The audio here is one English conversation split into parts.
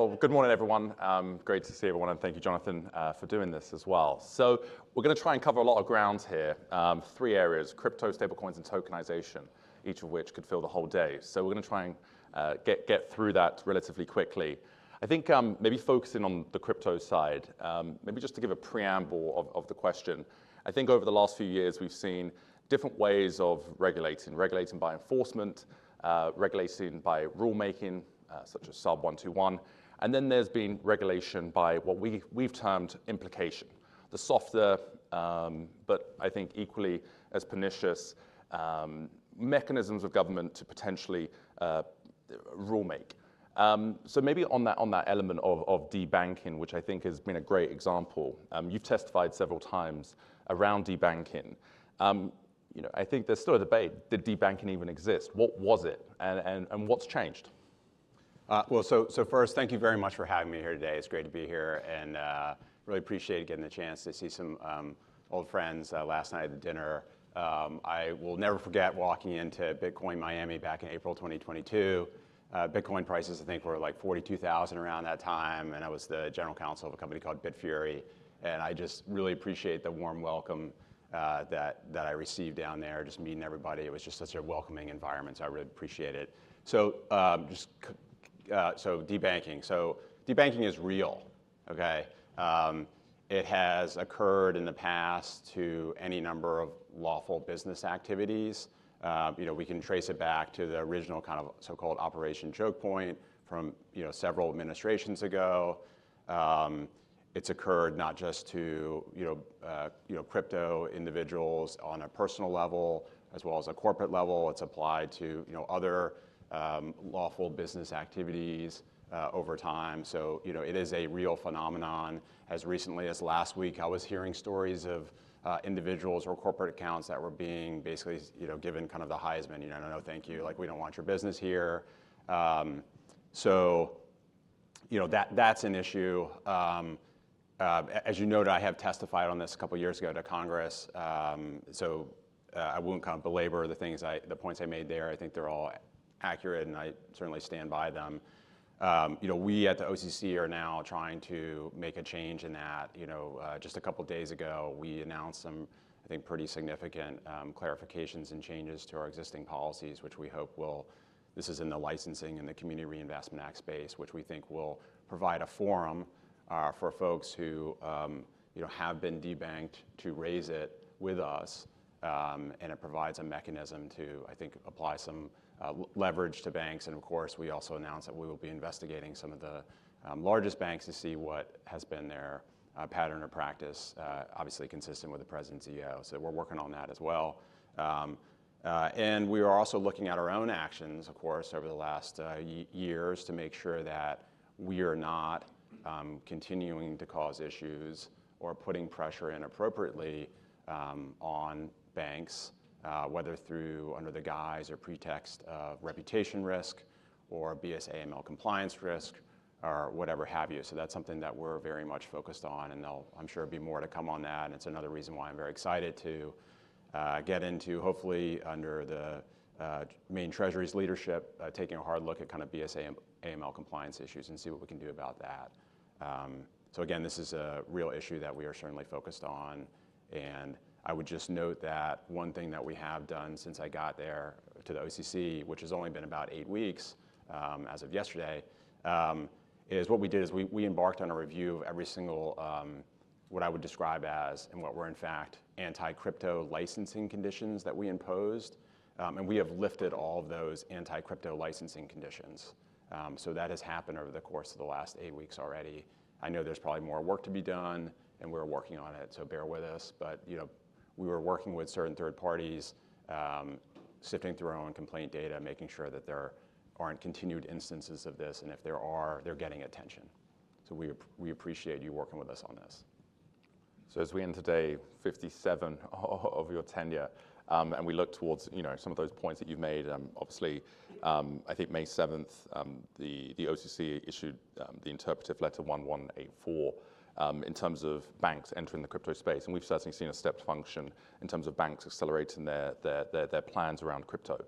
Well, good morning, everyone. Great to see everyone, and thank you, Jonathan, for doing this as well. So we're going to try and cover a lot of ground here. 3 areas: crypto, stablecoins, and tokenization, each of which could fill the whole day. So we're going to try and get through that relatively quickly. I think maybe focusing on the crypto side, maybe just to give a preamble of the question. I think over the last few years, we've seen different ways of regulating by enforcement, regulating by rulemaking, such as Sub 121, and then there's been regulation by what we've termed implication, the softer, but I think equally as pernicious mechanisms of government to potentially rule-make. So maybe on that element of debanking, which I think has been a great example, you've testified several times around debanking. I think there's still a debate. Did debanking even exist? What was it, and what's changed? So first, thank you very much for having me here today. It's great to be here, and really appreciate getting the chance to see some old friends last night at the dinner. I will never forget walking into Bitcoin Miami back in April 2022. Bitcoin prices, I think, were like 42,000 around that time, and I was the general counsel of a company called Bitfury, and I just really appreciate the warm welcome that I received down there, just meeting everybody. It was just such a welcoming environment, so I really appreciate it. So debanking. So debanking is real, okay? It has occurred in the past to any number of lawful business activities. We can trace it back to the original kind of so-called Operation Choke Point from several administrations ago. It's occurred not just to crypto individuals on a personal level as well as a corporate level. It's applied to other lawful business activities over time. So it is a real phenomenon. As recently as last week, I was hearing stories of individuals or corporate accounts that were being basically given kind of the Heisman. No, thank you. Like, we don't want your business here. So that's an issue. As you noted, I have testified on this a couple years ago to Congress. So I won't kind of belabor the points I made there. I think they're all accurate, and I certainly stand by them. We at the OCC are now trying to make a change in that. Just a couple days ago, we announced some, I think, pretty significant clarifications and changes to our existing policies, which we hope will, this is in the licensing and the Community Reinvestment Act space, which we think will provide a forum for folks who have been debanked to raise it with us, and it provides a mechanism to, I think, apply some leverage to banks. And of course, we also announced that we will be investigating some of the largest banks to see what has been their pattern or practice, obviously consistent with the president's EO. So we're working on that as well. And we are also looking at our own actions, of course, over the last years to make sure that we are not continuing to cause issues or putting pressure inappropriately on banks, whether under the guise or pretext of reputation risk or BSA/AML compliance risk or whatever have you. So that's something that we're very much focused on, and I'm sure there'll be more to come on that. And it's another reason why I'm very excited to get into, hopefully under the Maine Treasury's leadership, taking a hard look at kind of BSA/AML compliance issues and see what we can do about that. So again, this is a real issue that we are certainly focused on. And I would just note that one thing that we have done since I got there to the OCC, which has only been about 8 weeks as of yesterday, is what we did is we embarked on a review of every single, what I would describe as, and what were in fact anti-crypto licensing conditions that we imposed. And we have lifted all of those anti-crypto licensing conditions. So that has happened over the course of the last 8 weeks already. I know there's probably more work to be done, and we're working on it, so bear with us. But we were working with certain third parties, sifting through our own complaint data, making sure that there aren't continued instances of this, and if there are, they're getting attention. So we appreciate you working with us on this. So as we end today, 57 of your tenure, and we look towards some of those points that you've made. Obviously, I think May 7th, the OCC issued the interpretive letter 1184 in terms of banks entering the crypto space, and we've certainly seen a stepped function in terms of banks accelerating their plans around crypto.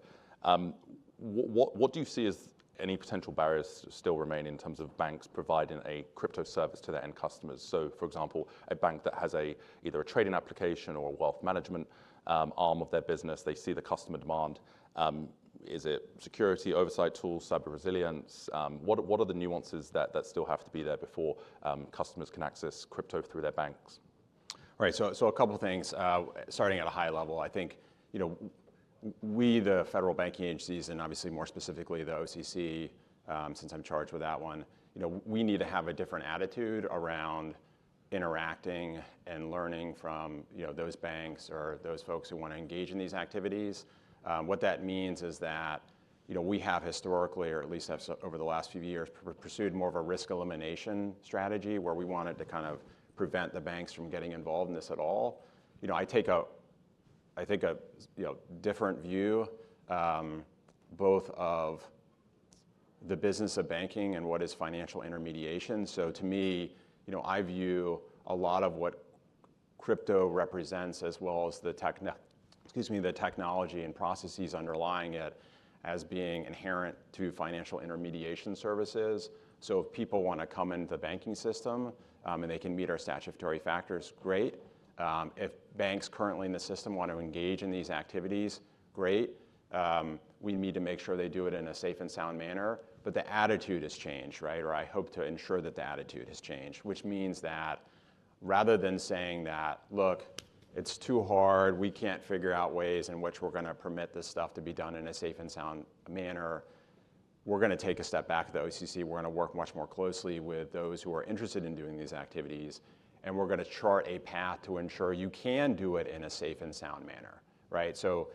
What do you see as any potential barriers still remain in terms of banks providing a crypto service to their end customers. So, for example, a bank that has either a trading application or a wealth management arm of their business, they see the customer demand. Is it security, oversight tools, cyber resilience? What are the nuances that still have to be there before customers can access crypto through their banks? Right. So a couple of things. Starting at a high level, I think we, the federal banking agencies, and obviously more specifically the OCC, since I'm charged with that one, we need to have a different attitude around interacting and learning from those banks or those folks who want to engage in these activities. What that means is that we have historically, or at least have over the last few years, pursued more of a risk elimination strategy where we wanted to kind of prevent the banks from getting involved in this at all. I take a different view, both of the business of banking and what is financial intermediation. So to me, I view a lot of what crypto represents, as well as the technology and processes underlying it, as being inherent to financial intermediation services. So if people want to come into the banking system and they can meet our statutory factors, great. If banks currently in the system want to engage in these activities, great. We need to make sure they do it in a safe and sound manner. But the attitude has changed, right? Or I hope to ensure that the attitude has changed, which means that rather than saying that, look, it's too hard, we can't figure out ways in which we're going to permit this stuff to be done in a safe and sound manner, we're going to take a step back at the OCC. We're going to work much more closely with those who are interested in doing these activities, and we're going to chart a path to ensure you can do it in a safe and sound manner, right? So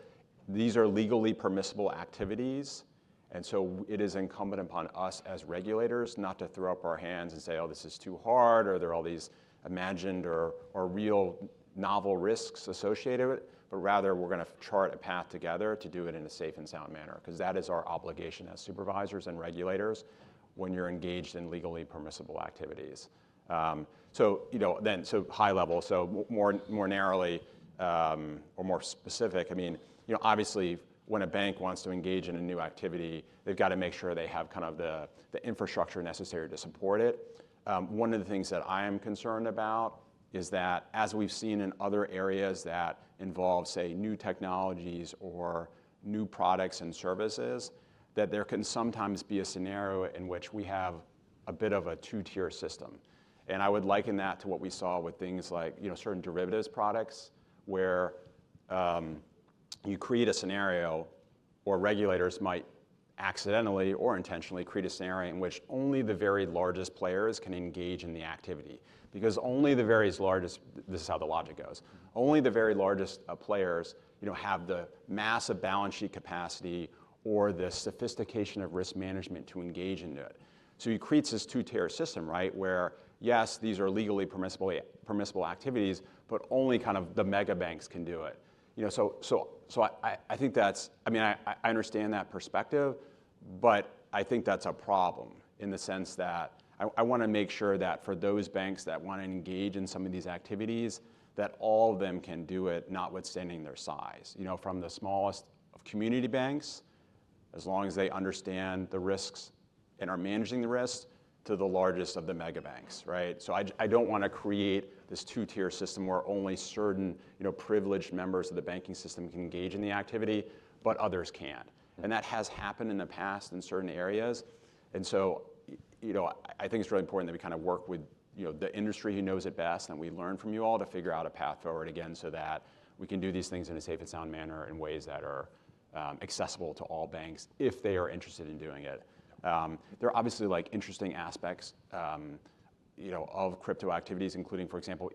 these are legally permissible activities, and so it is incumbent upon us as regulators not to throw up our hands and say, oh, this is too hard, or there are all these imagined or real novel risks associated with it, but rather we're going to chart a path together to do it in a safe and sound manner, because that is our obligation as supervisors and regulators when you're engaged in legally permissible activities. So high level, so more narrowly or more specific, I mean, obviously when a bank wants to engage in a new activity, they've got to make sure they have kind of the infrastructure necessary to support it. One of the things that I am concerned about is that, as we've seen in other areas that involve, say, new technologies or new products and services, that there can sometimes be a scenario in which we have a bit of a two-tier system. And I would liken that to what we saw with things like certain derivatives products, where you create a scenario, or regulators might accidentally or intentionally create a scenario in which only the very largest players can engage in the activity. Because only the very largest, this is how the logic goes, only the very largest players have the massive balance sheet capacity or the sophistication of risk management to engage into it. So he creates this two-tier system, right, where yes, these are legally permissible activities, but only kind of the mega banks can do it. So I think that's, I mean, I understand that perspective, but I think that's a problem in the sense that I want to make sure that for those banks that want to engage in some of these activities, that all of them can do it, notwithstanding their size. From the smallest of community banks, as long as they understand the risks and are managing the risks, to the largest of the mega banks, right? So I don't want to create this two-tier system where only certain privileged members of the banking system can engage in the activity, but others can't. And that has happened in the past in certain areas. And so I think it's really important that we kind of work with the industry who knows it best, and we learn from you all to figure out a path forward again, so that we can do these things in a safe and sound manner in ways that are accessible to all banks if they are interested in doing it. There are obviously interesting aspects of crypto activities, including, for example,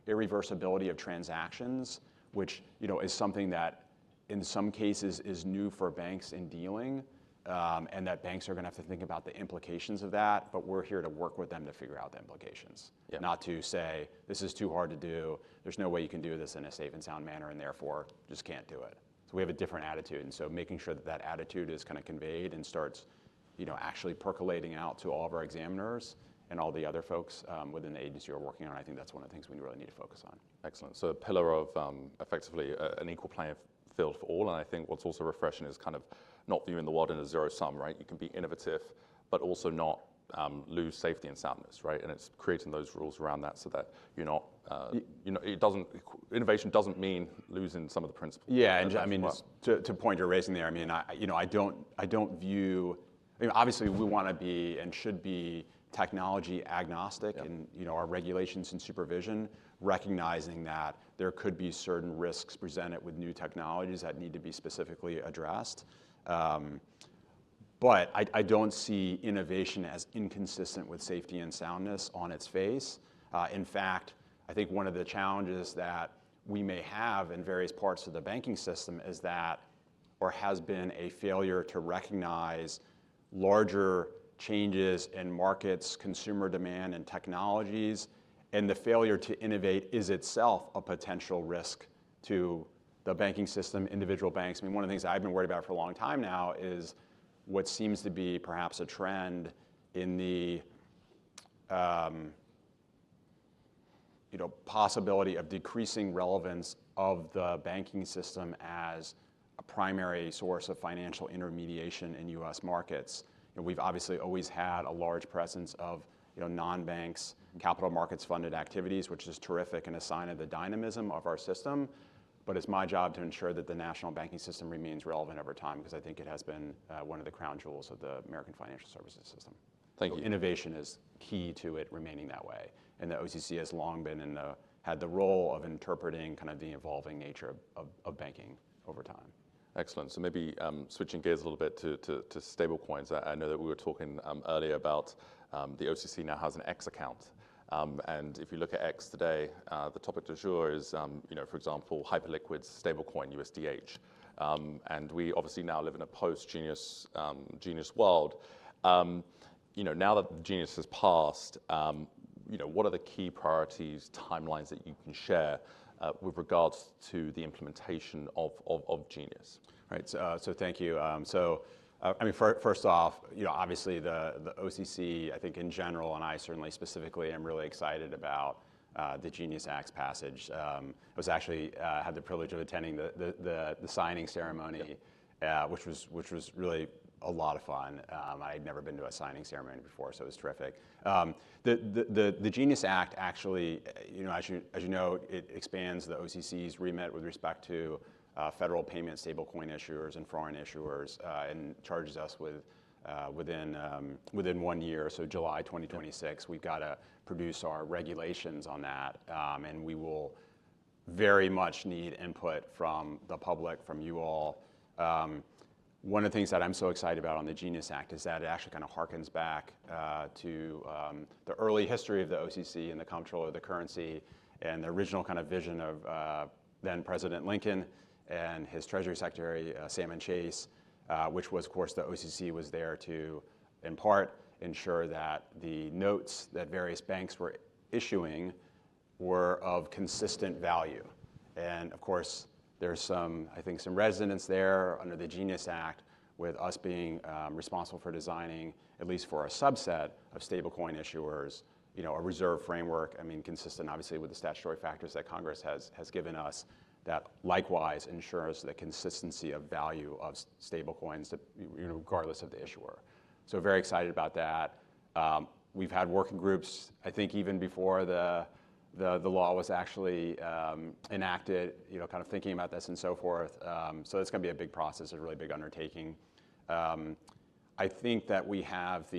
irreversibility of transactions, which is something that in some cases is new for banks in dealing, and that banks are going to have to think about the implications of that, but we're here to work with them to figure out the implications, not to say, this is too hard to do, there's no way you can do this in a safe and sound manner, and therefore just can't do it. So we have a different attitude, and so making sure that attitude is kind of conveyed and starts actually percolating out to all of our examiners and all the other folks within the agency who are working on it. I think that's one of the things we really need to focus on. Excellent. So a pillar of effectively an equal playing filled for all. And I think what's also refreshing is kind of not viewing the world in a zero sum, right? You can be innovative, but also not lose safety and soundness, right? And it's creating those rules around that so that you're not, innovation doesn't mean losing some of the principles. Yeah, and I mean, to point you're raising there, I mean, I don't view, I mean, obviously we want to be and should be technology agnostic in our regulations and supervision, recognizing that there could be certain risks presented with new technologies that need to be specifically addressed. But I don't see innovation as inconsistent with safety and soundness on its face. In fact, I think one of the challenges that we may have in various parts of the banking system is that, or has been, a failure to recognize larger changes in markets, consumer demand, and technologies, and the failure to innovate is itself a potential risk to the banking system, individual banks. I mean, one of the things I've been worried about for a long time now is what seems to be perhaps a trend in the possibility of decreasing relevance of the banking system as a primary source of financial intermediation in U.S. markets. We've obviously always had a large presence of non-banks, capital markets funded activities, which is terrific and a sign of the dynamism of our system. But it's my job to ensure that the national banking system remains relevant over time, because I think it has been one of the crown jewels of the American financial services system. Thank you. Innovation is key to it remaining that way. And the OCC has long been had the role of interpreting kind of the evolving nature of banking over time. Excellent. So maybe switching gears a little bit to stablecoins. I know that we were talking earlier about the OCC now has an X account. And if you look at X today, the topic du jour is, for example, hyperliquid stablecoin USDH. And we obviously now live in a post-Genius world. Now that the Genius has passed, what are the key priorities, timelines that you can share with regards to the implementation of Genius? Right. So thank you. First off, obviously the OCC, I think in general, and I certainly specifically am really excited about the Genius Act's passage. I was actually had the privilege of attending the signing ceremony, which was really a lot of fun. I had never been to a signing ceremony before, so it was terrific. The Genius Act actually, as you know, it expands the OCC's remit with respect to federal payment stablecoin issuers and foreign issuers, and charges us with within 1 year, so July 2026, we've got to produce our regulations on that, and we will very much need input from the public, from you all. One of the things that I'm so excited about on the Genius Act is that it actually kind of harkens back to the early history of the OCC and the Comptroller of the currency, and the original kind of vision of then President Lincoln and his Treasury Secretary, Salmon Chase, which was, of course, the OCC was there to, in part, ensure that the notes that various banks were issuing were of consistent value. And of course, there's some resonance there under the Genius Act with us being responsible for designing, at least for a subset of stablecoin issuers, a reserve framework, consistent obviously with the statutory factors that Congress has given us, that likewise ensures the consistency of value of stablecoins, regardless of the issuer. So very excited about that. We've had working groups, I think even before the law was actually enacted, kind of thinking about this and so forth. So it's going to be a big process, a really big undertaking. I think that we have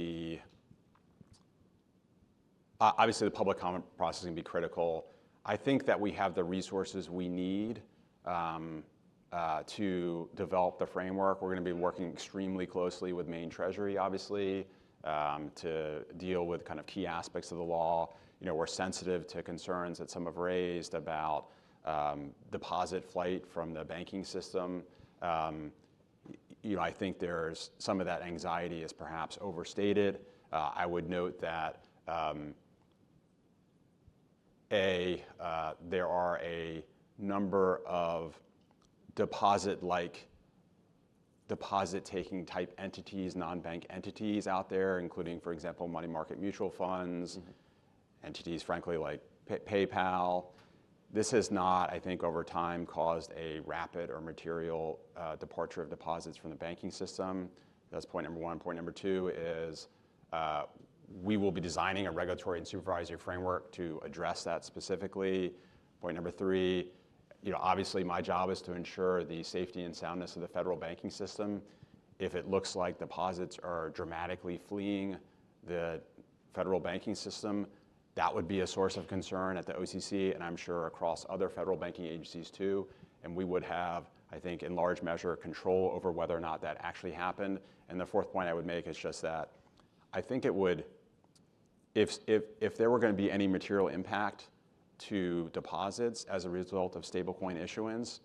obviously the public comment process is going to be critical. I think that we have the resources we need to develop the framework. We're going to be working extremely closely with Maine Treasury, obviously, to deal with kind of key aspects of the law. We're sensitive to concerns that some have raised about deposit flight from the banking system. I think there's some of that anxiety is perhaps overstated. I would note that there are a number of deposit-taking type entities, non-bank entities out there, including, for example, money market mutual funds, entities, frankly, like PayPal. this has not, I think, over time caused a rapid or material departure of deposits from the banking system. That's point number one. Point number two is we will be designing a regulatory and supervisory framework to address that specifically. Point number three, obviously my job is to ensure the safety and soundness of the federal banking system. If it looks like deposits are dramatically fleeing the federal banking system, that would be a source of concern at the OCC, and I'm sure across other federal banking agencies too. And we would have, I think, in large measure, control over whether or not that actually happened. And the fourth point I would make is just that I think it would, if there were going to be any material impact to deposits as a result of stablecoin issuance,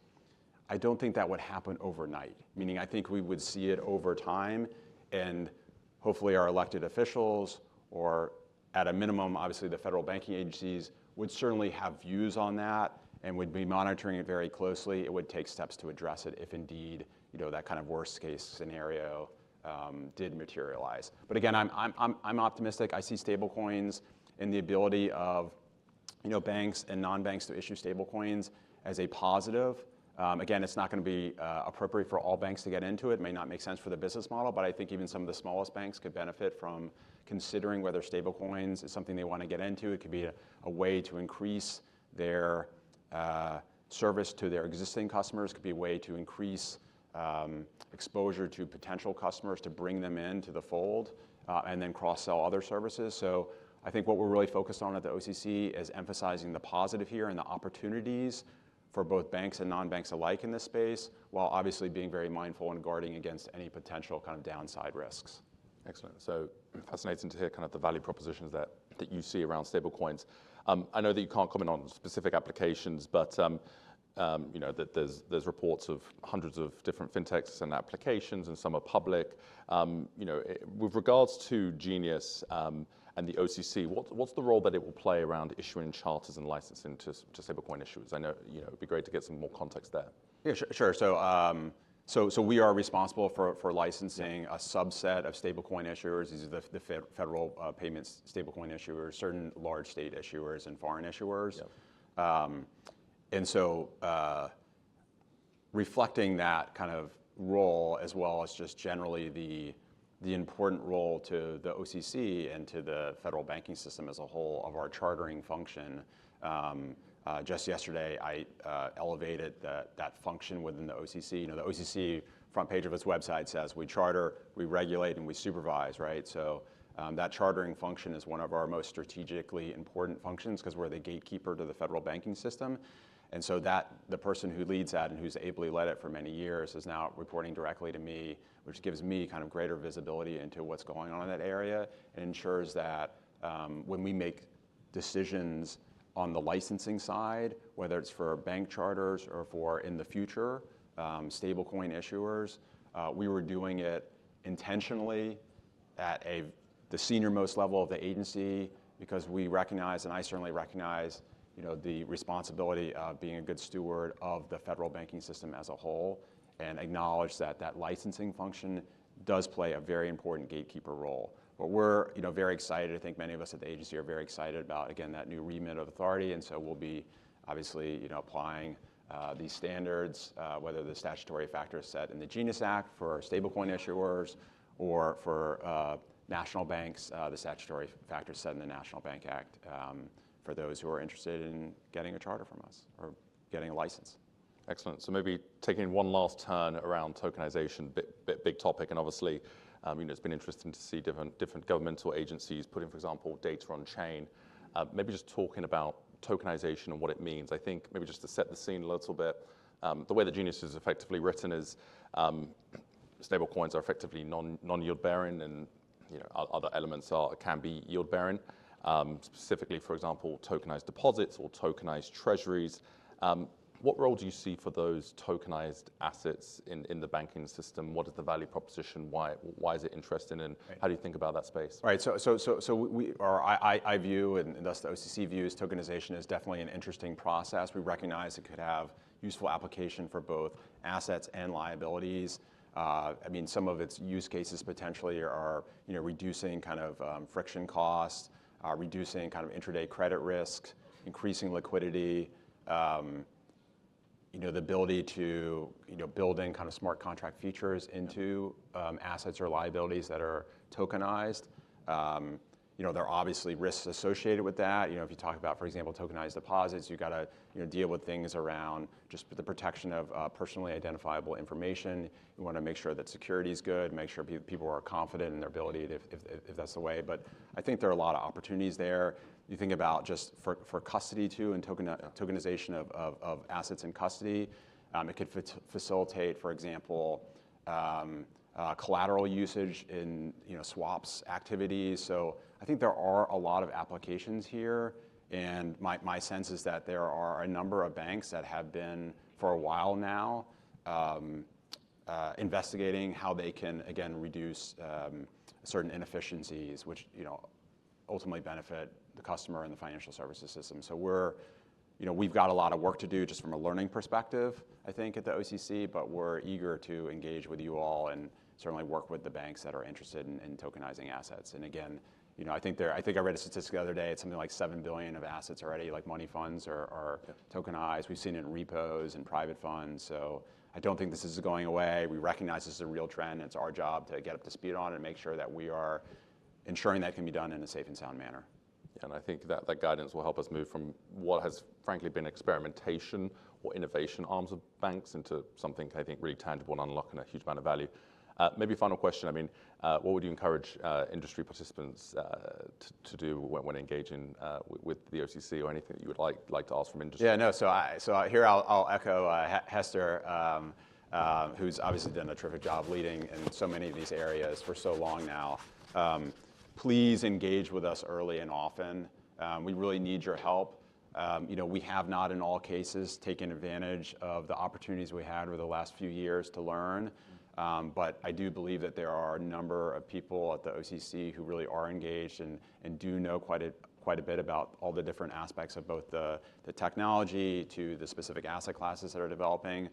I don't think that would happen overnight. Meaning, I think we would see it over time, and hopefully our elected officials, or at a minimum, obviously the federal banking agencies, would certainly have views on that and would be monitoring it very closely. It would take steps to address it if indeed, that kind of worst case scenario did materialize. But again, I'm optimistic. I see stablecoins and the ability of banks and non-banks to issue stablecoins as a positive. Again, it's not going to be appropriate for all banks to get into it. It may not make sense for the business model, but I think even some of the smallest banks could benefit from considering whether stablecoins is something they want to get into. It could be a way to increase their service to their existing customers. It could be a way to increase exposure to potential customers to bring them into the fold and then cross-sell other services. So I think what we're really focused on at the OCC is emphasizing the positive here and the opportunities for both banks and non-banks alike in this space, while obviously being very mindful and guarding against any potential kind of downside risks. Excellent. So fascinating to hear kind of the value propositions that you see around stablecoins. I know that you can't comment on specific applications, but that there's reports of hundreds of different fintechs and applications, and some are public. With regards to Genius and the OCC, what's the role that it will play around issuing charters and licensing to stablecoin issuers? I know it'd be great to get some more context there. Yeah, sure. So we are responsible for licensing a subset of stablecoin issuers. These are the federal payments stablecoin issuers, certain large state issuers, and foreign issuers. Yep. And so reflecting that kind of role, as well as just generally the important role to the OCC and to the federal banking system as a whole of our chartering function. Just yesterday, I elevated that function within the OCC. The OCC front page of its website says we charter, we regulate, and we supervise, right? So that chartering function is one of our most strategically important functions because we're the gatekeeper to the federal banking system. And so that the person who leads that and who's ably led it for many years is now reporting directly to me, which gives me kind of greater visibility into what's going on in that area, and ensures that when we make decisions on the licensing side, whether it's for bank charters or for, in the future, stablecoin issuers, we were doing it intentionally at the senior most level of the agency, because we recognize, and I certainly recognize, the responsibility of being a good steward of the federal banking system as a whole, and acknowledge that licensing function does play a very important gatekeeper role. But we're very excited. I think many of us at the agency are very excited about, again, that new remit of authority, and so we'll be obviously applying these standards, whether the statutory factors set in the Genius Act for stablecoin issuers, or for national banks, the statutory factors set in the National Bank Act, for those who are interested in getting a charter from us or getting a license. Excellent. So maybe taking one last turn around tokenization, big topic, and obviously, it's been interesting to see different governmental agencies putting, for example, data on chain. Maybe just talking about tokenization and what it means. I think maybe just to set the scene a little bit, the way that Genius is effectively written is stablecoins are effectively non-yield bearing, and other elements can be yield bearing. Specifically, for example, tokenized deposits or tokenized treasuries. What role do you see for those tokenized assets in the banking system? What is the value proposition? Why is it interesting, and how do you think about that space? Right. So I view, and thus the OCC views, tokenization as definitely an interesting process. We recognize it could have useful application for both assets and liabilities. Some of its use cases potentially are reducing kind of reducing kind of intraday credit risk, increasing liquidity. The ability to build in kind of smart contract features into assets or liabilities that are tokenized. There are obviously risks associated with that. If you talk about, for example, tokenized deposits, you've got to deal with things around just the protection of personally identifiable information. You want to make sure that security is good, make sure people are confident in their ability if that's the way. But I think there are a lot of opportunities there. You think about just for custody too, and tokenization of assets in custody. It could facilitate, for example, collateral usage in swaps activities. So I think there are a lot of applications here, and my sense is that there are a number of banks that have been for a while now investigating how they can again reduce certain inefficiencies, which ultimately benefit the customer and the financial services system. So we've got a lot of work to do just from a learning perspective, I think, at the OCC, but we're eager to engage with you all and certainly work with the banks that are interested in tokenizing assets. And again, I think I read a statistic the other day. It's something like 7 billion of assets already, like money funds are tokenized. We've seen it in repos and private funds. So I don't think this is going away. We recognize this is a real trend. And it's our job to get up to speed on it and make sure that we are ensuring that can be done in a safe and sound manner. Yeah, and I think that guidance will help us move from what has frankly been experimentation or innovation arms of banks into something I think really tangible and unlocking a huge amount of value. Maybe final question. I mean, what would you encourage industry participants to do when engaging with the OCC, or anything that you would like to ask from industry? Yeah, no. So here I'll echo Hester, who's obviously done a terrific job leading in so many of these areas for so long now. Please engage with us early and often. We really need your help. We have not in all cases taken advantage of the opportunities we had over the last few years to learn. But I do believe that there are a number of people at the OCC who really are engaged and do know quite a bit about all the different aspects of both the technology to the specific asset classes that are developing.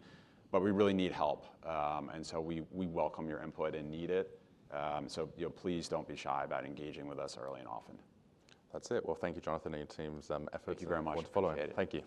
But we really need help. And so we welcome your input and need it. So please don't be shy about engaging with us early and often. That's it. Well, thank you, Jonathan, and your team's effort. Thank you very much. Thank you.